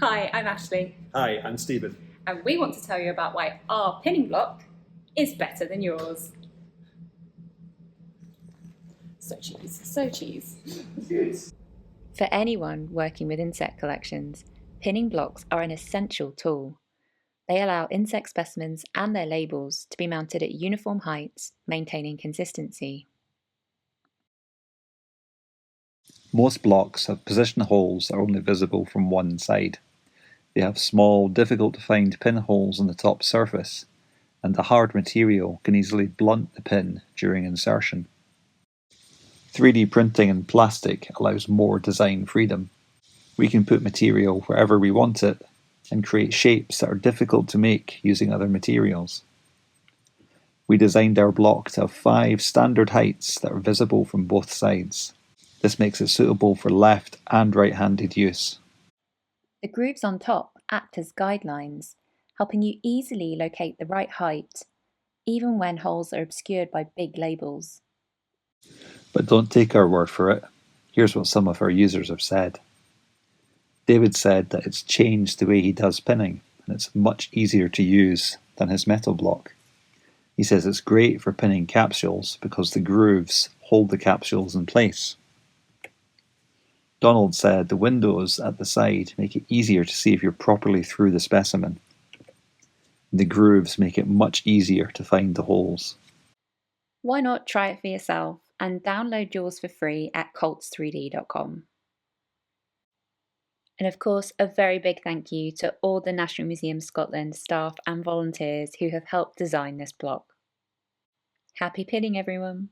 Hi, I'm Ashley, Hi, I'm Stephen. and we want to tell you about why our pinning block is better than yours. So cheese, so cheese. For anyone working with insect collections, pinning blocks are an essential tool. They allow insect specimens and their labels to be mounted at uniform heights, maintaining consistency. Most blocks have position holes that are only visible from one side. They have small, difficult to find pinholes on the top surface, and the hard material can easily blunt the pin during insertion. 3D printing in plastic allows more design freedom. We can put material wherever we want it and create shapes that are difficult to make using other materials. We designed our block to have 5 standard heights that are visible from both sides. This makes it suitable for left and right-handed use. The grooves on top act as guidelines, helping you easily locate the right height, even when holes are obscured by big labels. But don't take our word for it. Here's what some of our users have said. David said that it's changed the way he does pinning, and it's much easier to use than his metal block. He says it's great for pinning capsules because the grooves hold the capsules in place. Donald said the windows at the side make it easier to see if you're properly through the specimen. The grooves make it much easier to find the holes. Why not try it for yourself and download yours for free at colts3d.com. And of course, a very big thank you to all the National Museum Scotland staff and volunteers who have helped design this block. Happy pinning, everyone!